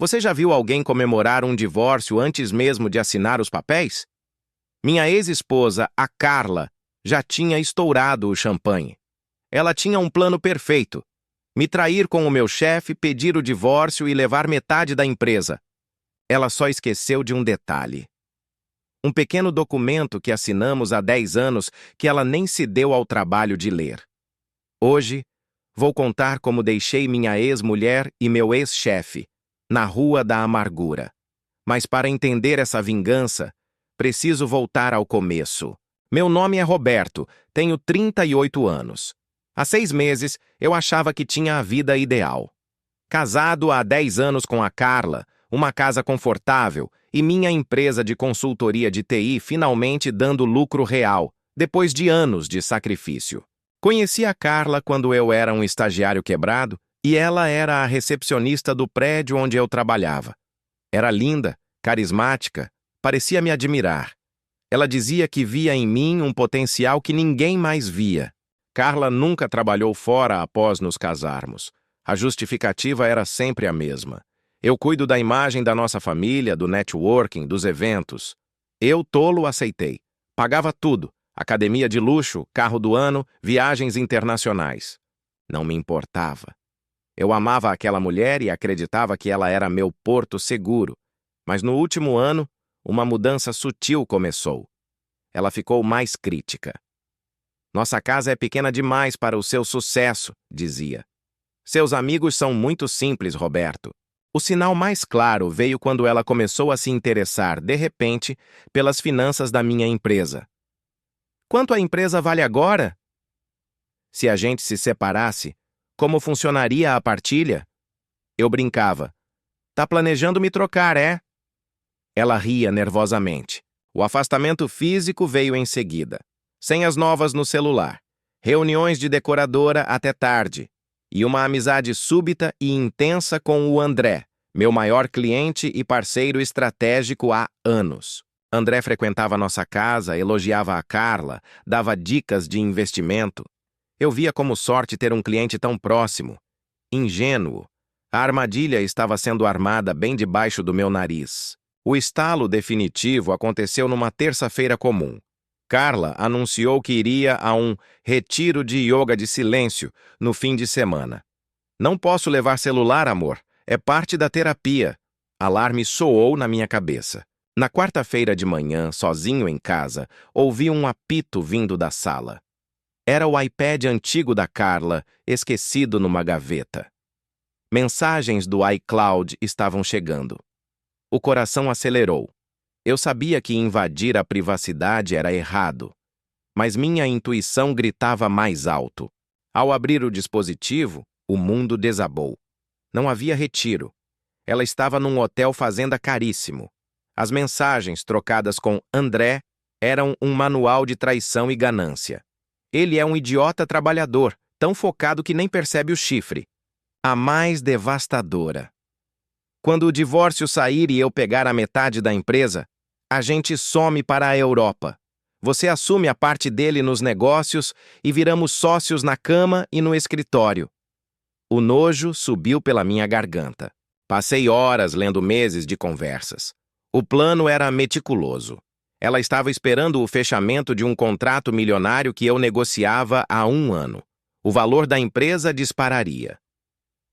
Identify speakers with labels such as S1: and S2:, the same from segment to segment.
S1: Você já viu alguém comemorar um divórcio antes mesmo de assinar os papéis? Minha ex-esposa, a Carla, já tinha estourado o champanhe. Ela tinha um plano perfeito: me trair com o meu chefe, pedir o divórcio e levar metade da empresa. Ela só esqueceu de um detalhe. Um pequeno documento que assinamos há 10 anos que ela nem se deu ao trabalho de ler. Hoje, vou contar como deixei minha ex-mulher e meu ex-chefe na Rua da Amargura. Mas para entender essa vingança, preciso voltar ao começo. Meu nome é Roberto, tenho 38 anos. Há 6 meses, eu achava que tinha a vida ideal. Casado há 10 anos com a Carla, uma casa confortável e minha empresa de consultoria de TI finalmente dando lucro real, depois de anos de sacrifício. Conheci a Carla quando eu era um estagiário quebrado e ela era a recepcionista do prédio onde eu trabalhava. Era linda, carismática, parecia me admirar. Ela dizia que via em mim um potencial que ninguém mais via. Carla nunca trabalhou fora após nos casarmos. A justificativa era sempre a mesma. Eu cuido da imagem da nossa família, do networking, dos eventos. Eu, tolo, aceitei. Pagava tudo: academia de luxo, carro do ano, viagens internacionais. Não me importava. Eu amava aquela mulher e acreditava que ela era meu porto seguro. Mas no último ano, uma mudança sutil começou. Ela ficou mais crítica. Nossa casa é pequena demais para o seu sucesso, dizia. Seus amigos são muito simples, Roberto. O sinal mais claro veio quando ela começou a se interessar, de repente, pelas finanças da minha empresa. Quanto a empresa vale agora? Se a gente se separasse, como funcionaria a partilha? Eu brincava. Tá planejando me trocar, é? Ela ria nervosamente. O afastamento físico veio em seguida. Senhas novas no celular, reuniões de decoradora até tarde, e uma amizade súbita e intensa com o André, meu maior cliente e parceiro estratégico há anos. André frequentava nossa casa, elogiava a Carla, dava dicas de investimento. Eu via como sorte ter um cliente tão próximo. Ingênuo. A armadilha estava sendo armada bem debaixo do meu nariz. O estalo definitivo aconteceu numa terça-feira comum. Carla anunciou que iria a um retiro de yoga de silêncio no fim de semana. Não posso levar celular, amor. É parte da terapia. Alarme soou na minha cabeça. Na quarta-feira de manhã, sozinho em casa, ouvi um apito vindo da sala. Era o iPad antigo da Carla, esquecido numa gaveta. Mensagens do iCloud estavam chegando. O coração acelerou. Eu sabia que invadir a privacidade era errado, mas minha intuição gritava mais alto. Ao abrir o dispositivo, o mundo desabou. Não havia retiro. Ela estava num hotel fazenda caríssimo. As mensagens trocadas com André eram um manual de traição e ganância. Ele é um idiota trabalhador, tão focado que nem percebe o chifre. A mais devastadora. Quando o divórcio sair e eu pegar a metade da empresa, a gente some para a Europa. Você assume a parte dele nos negócios e viramos sócios na cama e no escritório. O nojo subiu pela minha garganta. Passei horas lendo meses de conversas. O plano era meticuloso. Ela estava esperando o fechamento de um contrato milionário que eu negociava há 1 ano. O valor da empresa dispararia.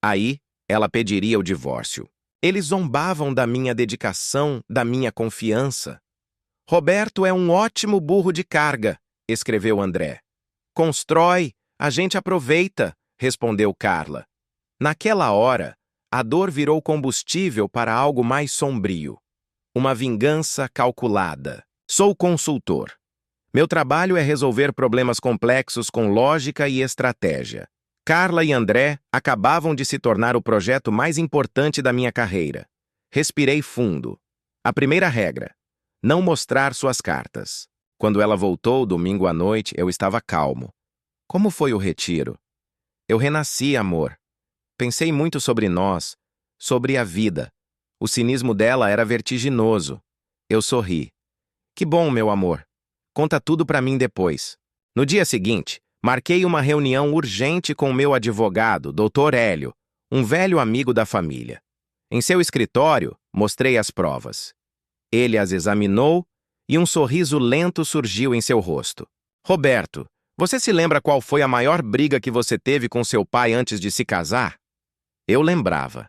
S1: Aí, ela pediria o divórcio. Eles zombavam da minha dedicação, da minha confiança. Roberto é um ótimo burro de carga, escreveu André. Constrói, a gente aproveita, respondeu Carla. Naquela hora, a dor virou combustível para algo mais sombrio. Uma vingança calculada. Sou consultor. Meu trabalho é resolver problemas complexos com lógica e estratégia. Carla e André acabavam de se tornar o projeto mais importante da minha carreira. Respirei fundo. A primeira regra: não mostrar suas cartas. Quando ela voltou domingo à noite, eu estava calmo. Como foi o retiro? Eu renasci, amor. Pensei muito sobre nós, sobre a vida. O cinismo dela era vertiginoso. Eu sorri. Que bom, meu amor. Conta tudo para mim depois. No dia seguinte, marquei uma reunião urgente com meu advogado, Dr. Hélio, um velho amigo da família. Em seu escritório, mostrei as provas. Ele as examinou e um sorriso lento surgiu em seu rosto. Roberto, você se lembra qual foi a maior briga que você teve com seu pai antes de se casar? Eu lembrava.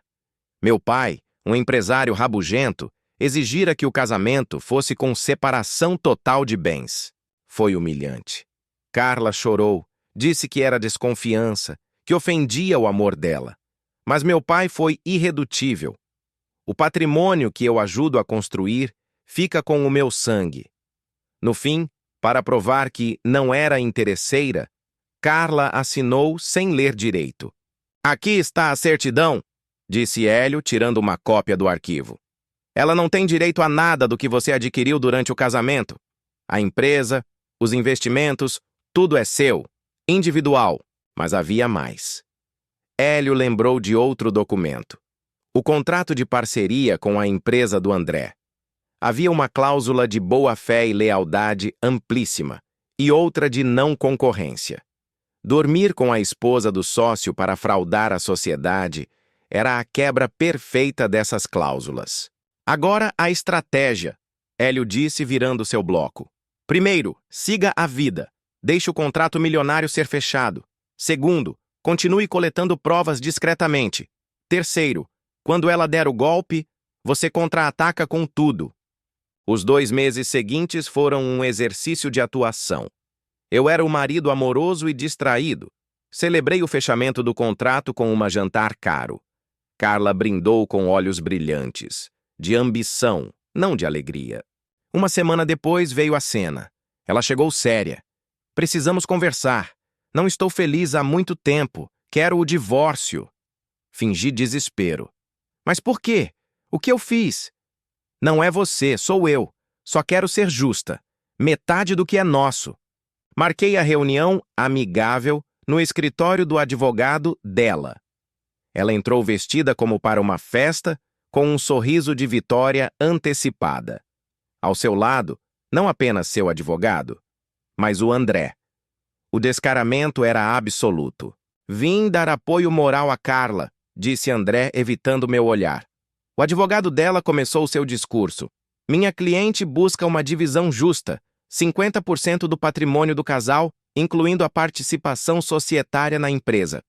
S1: Meu pai, um empresário rabugento, exigira que o casamento fosse com separação total de bens. Foi humilhante. Carla chorou, disse que era desconfiança, que ofendia o amor dela. Mas meu pai foi irredutível. O patrimônio que eu ajudo a construir fica com o meu sangue. No fim, para provar que não era interesseira, Carla assinou sem ler direito. Aqui está a certidão, disse Hélio, tirando uma cópia do arquivo. Ela não tem direito a nada do que você adquiriu durante o casamento. A empresa, os investimentos, tudo é seu, individual, mas havia mais. Hélio lembrou de outro documento. O contrato de parceria com a empresa do André. Havia uma cláusula de boa-fé e lealdade amplíssima e outra de não concorrência. Dormir com a esposa do sócio para fraudar a sociedade era a quebra perfeita dessas cláusulas. Agora a estratégia, Hélio disse virando seu bloco. Primeiro, siga a vida. Deixe o contrato milionário ser fechado. Segundo, continue coletando provas discretamente. Terceiro, quando ela der o golpe, você contra-ataca com tudo. Os 2 meses seguintes foram um exercício de atuação. Eu era o marido amoroso e distraído. Celebrei o fechamento do contrato com um jantar caro. Carla brindou com olhos brilhantes, de ambição, não de alegria. Uma semana depois veio a cena. Ela chegou séria. Precisamos conversar. Não estou feliz há muito tempo. Quero o divórcio. Fingi desespero. Mas por quê? O que eu fiz? Não é você, sou eu. Só quero ser justa. Metade do que é nosso. Marquei a reunião amigável no escritório do advogado dela. Ela entrou vestida como para uma festa, com um sorriso de vitória antecipada. Ao seu lado, não apenas seu advogado, mas o André. O descaramento era absoluto. Vim dar apoio moral a Carla, disse André, evitando meu olhar. O advogado dela começou seu discurso. Minha cliente busca uma divisão justa, 50% do patrimônio do casal, incluindo a participação societária na empresa.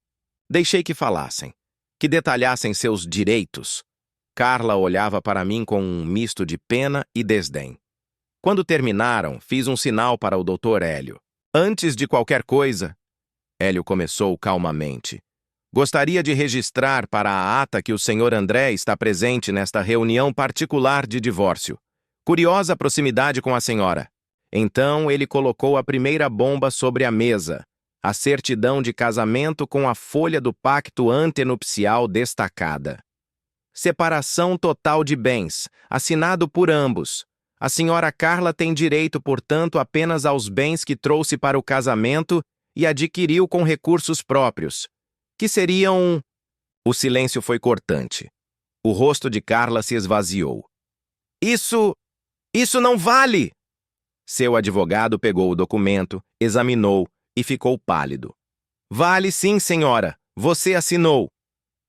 S1: Deixei que falassem, que detalhassem seus direitos. Carla olhava para mim com um misto de pena e desdém. Quando terminaram, fiz um sinal para o Dr. Hélio. Antes de qualquer coisa, Hélio começou calmamente. Gostaria de registrar para a ata que o Sr. André está presente nesta reunião particular de divórcio. Curiosa proximidade com a senhora. Então ele colocou a primeira bomba sobre a mesa, a certidão de casamento com a folha do pacto antenupcial destacada. Separação total de bens, assinado por ambos. A senhora Carla tem direito, portanto, apenas aos bens que trouxe para o casamento e adquiriu com recursos próprios, que seriam... O silêncio foi cortante. O rosto de Carla se esvaziou. Isso não vale! Seu advogado pegou o documento, examinou e ficou pálido. Vale sim, senhora. Você assinou.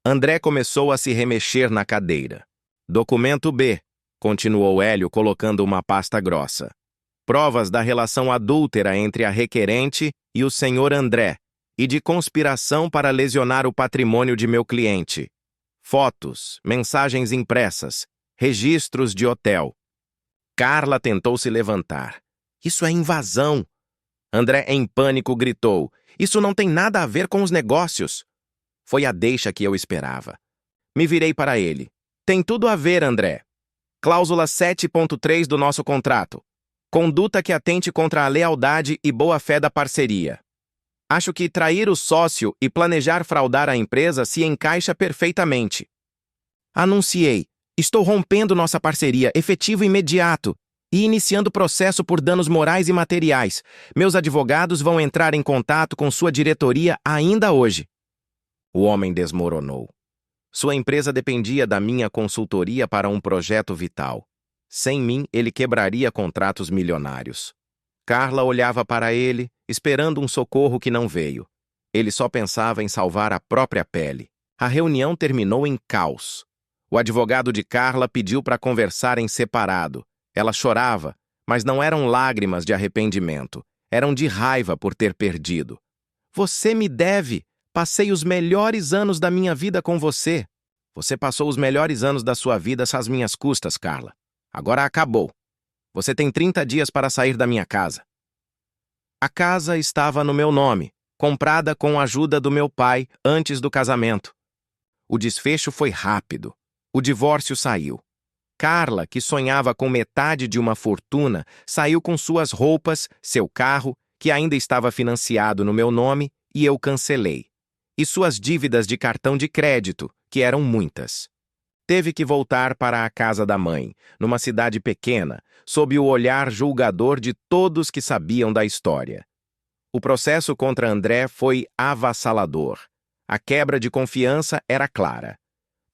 S1: André começou a se remexer na cadeira. Documento B, continuou Hélio colocando uma pasta grossa. Provas da relação adúltera entre a requerente e o senhor André e de conspiração para lesionar o patrimônio de meu cliente. Fotos, mensagens impressas, registros de hotel. Carla tentou se levantar. Isso é invasão. André, em pânico, gritou. Isso não tem nada a ver com os negócios. Foi a deixa que eu esperava. Me virei para ele. Tem tudo a ver, André. Cláusula 7.3 do nosso contrato. Conduta que atente contra a lealdade e boa-fé da parceria. Acho que trair o sócio e planejar fraudar a empresa se encaixa perfeitamente. Anunciei. Estou rompendo nossa parceria, efetivo imediato, e iniciando processo por danos morais e materiais. Meus advogados vão entrar em contato com sua diretoria ainda hoje. O homem desmoronou. Sua empresa dependia da minha consultoria para um projeto vital. Sem mim, ele quebraria contratos milionários. Carla olhava para ele, esperando um socorro que não veio. Ele só pensava em salvar a própria pele. A reunião terminou em caos. O advogado de Carla pediu para conversar em separado. Ela chorava, mas não eram lágrimas de arrependimento. Eram de raiva por ter perdido. Você me deve! Passei os melhores anos da minha vida com você. Você passou os melhores anos da sua vida às minhas custas, Carla. Agora acabou. Você tem 30 dias para sair da minha casa. A casa estava no meu nome, comprada com a ajuda do meu pai antes do casamento. O desfecho foi rápido. O divórcio saiu. Carla, que sonhava com metade de uma fortuna, saiu com suas roupas, seu carro, que ainda estava financiado no meu nome, e eu cancelei. E suas dívidas de cartão de crédito, que eram muitas. Teve que voltar para a casa da mãe, numa cidade pequena, sob o olhar julgador de todos que sabiam da história. O processo contra André foi avassalador. A quebra de confiança era clara.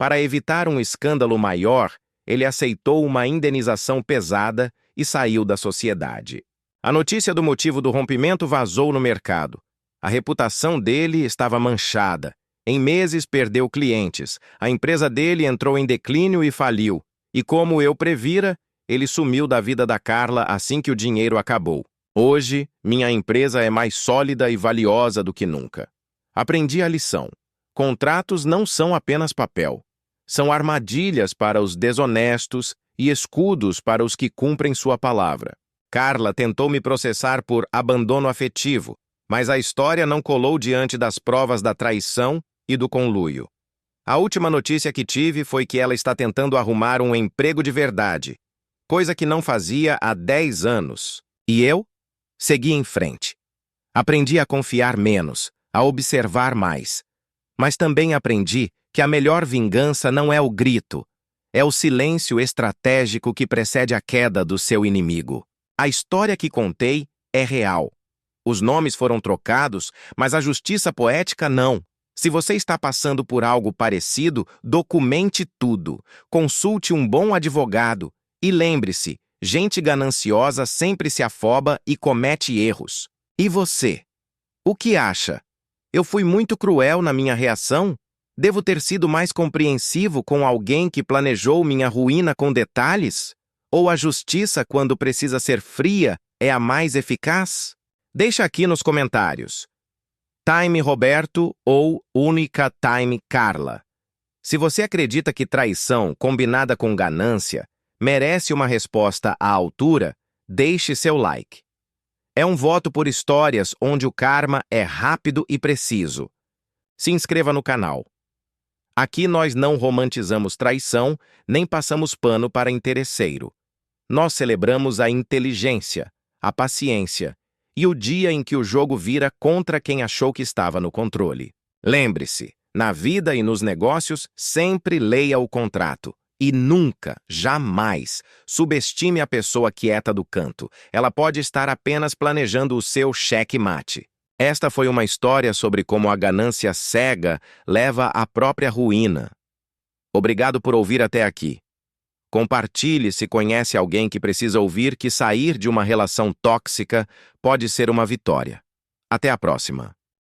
S1: Para evitar um escândalo maior, ele aceitou uma indenização pesada e saiu da sociedade. A notícia do motivo do rompimento vazou no mercado. A reputação dele estava manchada. Em meses perdeu clientes. A empresa dele entrou em declínio e faliu. E como eu previra, ele sumiu da vida da Carla assim que o dinheiro acabou. Hoje, minha empresa é mais sólida e valiosa do que nunca. Aprendi a lição. Contratos não são apenas papel. São armadilhas para os desonestos e escudos para os que cumprem sua palavra. Carla tentou me processar por abandono afetivo, mas a história não colou diante das provas da traição e do conluio. A última notícia que tive foi que ela está tentando arrumar um emprego de verdade, coisa que não fazia há 10 anos. E eu? Segui em frente. Aprendi a confiar menos, a observar mais. Mas também aprendi que a melhor vingança não é o grito, é o silêncio estratégico que precede a queda do seu inimigo. A história que contei é real. Os nomes foram trocados, mas a justiça poética não. Se você está passando por algo parecido, documente tudo. Consulte um bom advogado. E lembre-se, gente gananciosa sempre se afoba e comete erros. E você? O que acha? Eu fui muito cruel na minha reação? Devo ter sido mais compreensivo com alguém que planejou minha ruína com detalhes? Ou a justiça, quando precisa ser fria, é a mais eficaz? Deixa aqui nos comentários. Time Roberto ou Única Time Carla. Se você acredita que traição combinada com ganância merece uma resposta à altura, deixe seu like. É um voto por histórias onde o karma é rápido e preciso. Se inscreva no canal. Aqui nós não romantizamos traição, nem passamos pano para interesseiro. Nós celebramos a inteligência, a paciência e o dia em que o jogo vira contra quem achou que estava no controle. Lembre-se, na vida e nos negócios, sempre leia o contrato. E nunca, jamais, subestime a pessoa quieta do canto. Ela pode estar apenas planejando o seu cheque-mate. Esta foi uma história sobre como a ganância cega leva à própria ruína. Obrigado por ouvir até aqui. Compartilhe se conhece alguém que precisa ouvir que sair de uma relação tóxica pode ser uma vitória. Até a próxima.